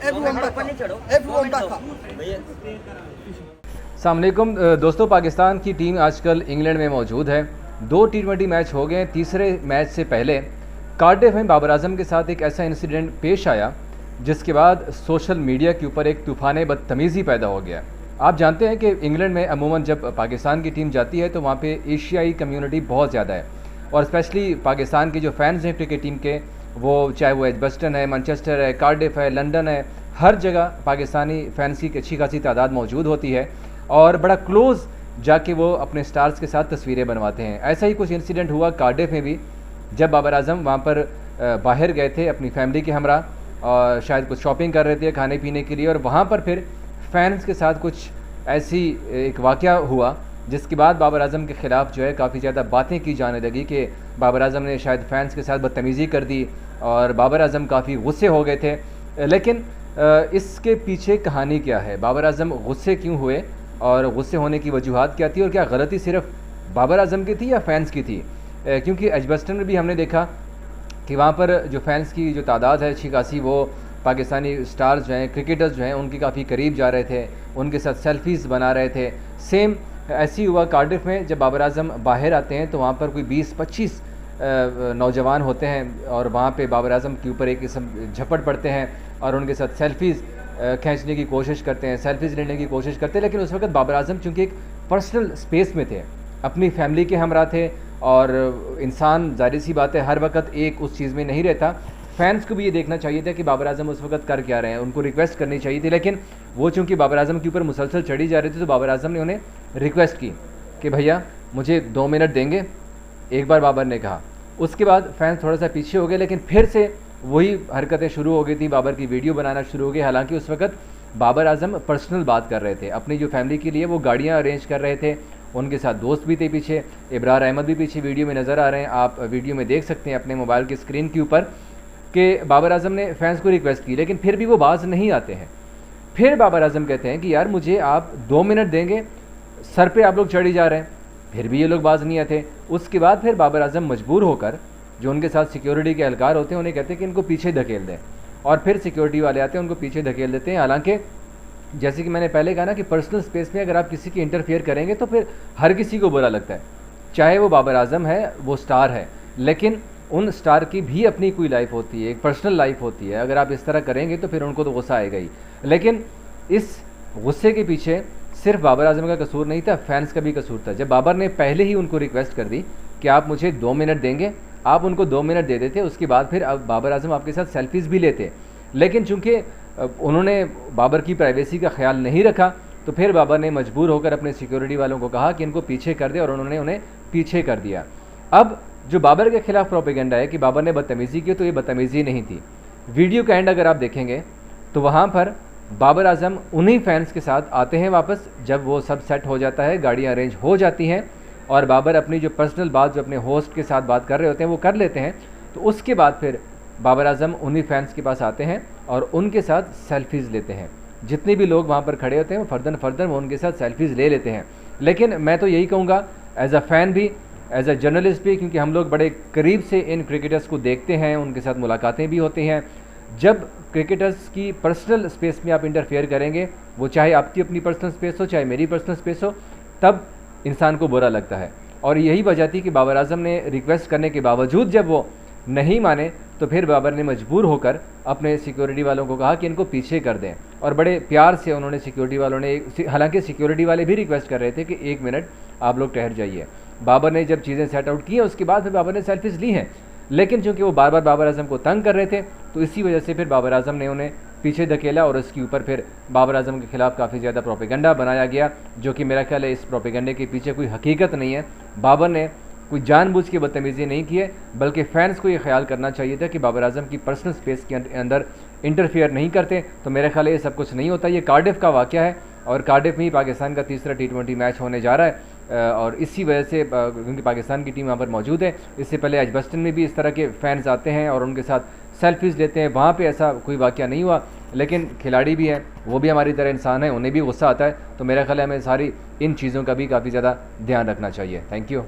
everyone back up. Everyone back up. अस्सलाम वालेकुम दोस्तों, पाकिस्तान की टीम आजकल इंग्लैंड में मौजूद है। 2 T20 मैच हो गए। तीसरे मैच से पहले कार्डिफ में बाबर आजम के साथ एक ऐसा इंसिडेंट पेश आया जिसके बाद सोशल मीडिया के ऊपर एक तूफ़ान बदतमीज़ी पैदा हो गया। आप जानते हैं कि इंग्लैंड में अमूमन जब पाकिस्तान की टीम जाती है तो वहाँ पे एशियाई कम्युनिटी बहुत ज़्यादा है, और स्पेशली पाकिस्तान के जो फैंस हैं क्रिकेट टीम के, वो चाहे वो एजबस्टन है, मैनचेस्टर है, कार्डिफ है, लंदन है, हर जगह पाकिस्तानी फैंस की अच्छी खासी तादाद मौजूद होती है और बड़ा क्लोज़ जाके वो अपने स्टार्स के साथ तस्वीरें बनवाते हैं। ऐसा ही कुछ इंसिडेंट हुआ कार्डिफ में भी, जब बाबर आजम वहाँ पर बाहर गए थे अपनी फैमिली के हमरा और शायद कुछ शॉपिंग कर रहे थे खाने पीने के लिए, और वहाँ पर फिर फैंस के साथ कुछ ऐसी एक वाक़या हुआ जिसके बाद बाबर आजम के ख़िलाफ़ जो है काफ़ी ज़्यादा बातें की जाने लगी कि बाबर आजम ने शायद फ़ैन्स के साथ बदतमीज़ी कर दी और बाबर आजम काफ़ी गुस्से हो गए थे। लेकिन इसके पीछे कहानी क्या है, बाबर आजम गुस्से क्यों हुए और गुस्से होने की वजूहात क्या थी, और क्या गलती सिर्फ बाबर आजम की थी या फैंस की थी? क्योंकि एजबस्टन में भी हमने देखा कि वहाँ पर जो फैंस की जो तादाद है अच्छी खासी, वो पाकिस्तानी स्टार्स जो हैं, क्रिकेटर्स जो हैं, उनके काफ़ी करीब जा रहे थे, उनके साथ सेल्फीज़ बना रहे थे। सेम ऐसी हुआ कार्डिफ में, जब बाबर आजम बाहर आते हैं तो वहाँ पर कोई 20-25 नौजवान होते हैं और वहाँ पे बाबर आजम के ऊपर एक किस्म झपट पड़ते हैं और उनके साथ सेल्फीज़ खींचने की कोशिश करते हैं, सेल्फीज़ लेने की कोशिश करते हैं। लेकिन उस वक्त बाबर आजम चूँकि एक पर्सनल स्पेस में थे, अपनी फैमिली के हमरा थे, और इंसान ज़ाहिर सी बात है हर वक्त एक उस चीज़ में नहीं रहता। फैंस को भी ये देखना चाहिए था कि बाबर आजम उस वक्त कर क्या रहे हैं, उनको रिक्वेस्ट करनी चाहिए थी। लेकिन वो चूँकि बाबर आजम के ऊपर मुसलसल चढ़ी जा रही थी तो बाबर आजम ने उन्हें रिक्वेस्ट की कि भैया मुझे 2 मिनट देंगे, एक बार बाबर ने कहा। उसके बाद फैंस थोड़ा सा पीछे हो गए, लेकिन फिर से वही हरकतें शुरू हो गई थी, बाबर की वीडियो बनाना शुरू हो गई। हालांकि उस वक्त बाबर आजम पर्सनल बात कर रहे थे, अपनी जो फैमिली के लिए वो गाड़ियाँ अरेंज कर रहे थे, उनके साथ दोस्त भी थे पीछे, इब्रार अहमद भी पीछे वीडियो में नज़र आ रहे हैं, आप वीडियो में देख सकते हैं अपने मोबाइल की स्क्रीन के ऊपर, कि बाबर आजम ने फैंस को रिक्वेस्ट की, लेकिन फिर भी वो बाज नहीं आते हैं। फिर बाबर आजम कहते हैं कि यार मुझे आप 2 मिनट देंगे, सर पे आप लोग चढ़ी जा रहे हैं, फिर भी ये लोग बाज नहीं आते। उसके बाद फिर बाबर आजम मजबूर होकर जो उनके साथ सिक्योरिटी के एहलकार होते हैं उन्हें कहते हैं कि इनको पीछे धकेल दें, और फिर सिक्योरिटी वाले आते हैं उनको पीछे धकेल देते हैं। हालांकि जैसे कि मैंने पहले कहा ना कि पर्सनल स्पेस में अगर आप किसी की इंटरफेयर करेंगे तो फिर हर किसी को बुरा लगता है, चाहे वो बाबर आजम है, वो स्टार है, लेकिन उन स्टार की भी अपनी कोई लाइफ होती है, एक पर्सनल लाइफ होती है। अगर आप इस तरह करेंगे तो फिर उनको तो गुस्सा आएगा ही। लेकिन इस गुस्से के पीछे सिर्फ बाबर आजम का कसूर नहीं था, फैंस का भी कसूर था। जब बाबर ने पहले ही उनको रिक्वेस्ट कर दी कि आप मुझे 2 मिनट देंगे, आप उनको 2 मिनट दे देते, उसके बाद फिर अब बाबर आजम आपके साथ सेल्फीज़ भी लेते। लेकिन चूँकि उन्होंने बाबर की प्राइवेसी का ख्याल नहीं रखा तो फिर बाबर ने मजबूर होकर अपने सिक्योरिटी वालों को कहा कि इनको पीछे कर दे, और उन्होंने उन्हें पीछे कर दिया। अब जो बाबर के ख़िलाफ़ प्रोपेगेंडा है कि बाबर ने बदतमीज़ी की, तो ये बदतमीज़ी नहीं थी। वीडियो का एंड अगर आप देखेंगे तो वहाँ पर बाबर आजम उन्हीं फैंस के साथ आते हैं वापस, जब वो सब सेट हो जाता है, गाड़ियाँ अरेंज हो जाती हैं और बाबर अपनी जो पर्सनल बात जो अपने होस्ट के साथ बात कर रहे होते हैं वो कर लेते हैं। तो उसके बाद फिर बाबर आजम उन्हीं फैंस के पास आते हैं और उनके साथ सेल्फीज़ लेते हैं। जितने भी लोग वहाँ पर खड़े होते हैं वो फर्दन वो उनके साथ सेल्फीज़ ले लेते हैं। लेकिन मैं तो यही कहूँगा एज अ फ़ैन भी, एज अ जर्नलिस्ट भी, क्योंकि हम लोग बड़े करीब से इन क्रिकेटर्स को देखते हैं, उनके साथ मुलाकातें भी होती हैं। जब क्रिकेटर्स की पर्सनल स्पेस में आप इंटरफेयर करेंगे, वो चाहे आपकी अपनी पर्सनल स्पेस हो चाहे मेरी पर्सनल स्पेस हो, तब इंसान को बुरा लगता है। और यही वजह थी कि बाबर आजम ने रिक्वेस्ट करने के बावजूद जब वो नहीं माने तो फिर बाबर ने मजबूर होकर अपने सिक्योरिटी वालों को कहा कि इनको पीछे कर दें, और बड़े प्यार से उन्होंने सिक्योरिटी वालों ने, हालांकि सिक्योरिटी वाले भी रिक्वेस्ट कर रहे थे कि 1 मिनट आप लोग ठहर जाइए। बाबर ने जब चीज़ें सेट आउट की हैं उसके बाद फिर बाबर ने सेल्फीज़ ली हैं, लेकिन चूँकि वो बार बार बाबर आजम को तंग कर रहे थे तो इसी वजह से फिर बाबर आजम ने उन्हें पीछे धकेला और उसके ऊपर फिर बाबर आजम के ख़िलाफ़ काफ़ी ज़्यादा प्रोपेगेंडा बनाया गया, जो कि मेरा ख्याल है इस प्रोपेगेंडे के पीछे कोई हकीकत नहीं है। बाबर ने कोई जानबूझ के बदतमीज़ी नहीं की है, बल्कि फ़ैन्स को ये ख्याल करना चाहिए था कि बाबर आजम की पर्सनल स्पेस के अंदर इंटरफेयर नहीं करते। तो मेरे ख्याल है ये सब कुछ नहीं होता। ये कार्डिफ का वाक़या है और कार्डिफ में ही पाकिस्तान का तीसरा T20 मैच होने जा रहा है, और इसी वजह से क्योंकि पाकिस्तान की टीम वहाँ पर मौजूद है। इससे पहले एजबस्टन में भी इस तरह के फ़ैन्स आते हैं और उनके साथ सेल्फीज़ लेते हैं, वहाँ पे ऐसा कोई वाक़या नहीं हुआ। लेकिन खिलाड़ी भी हैं, वो भी हमारी तरह इंसान है, उन्हें भी गुस्सा आता है। तो मेरा ख्याल है हमें सारी इन चीज़ों का भी काफ़ी ज़्यादा ध्यान रखना चाहिए। Thank you.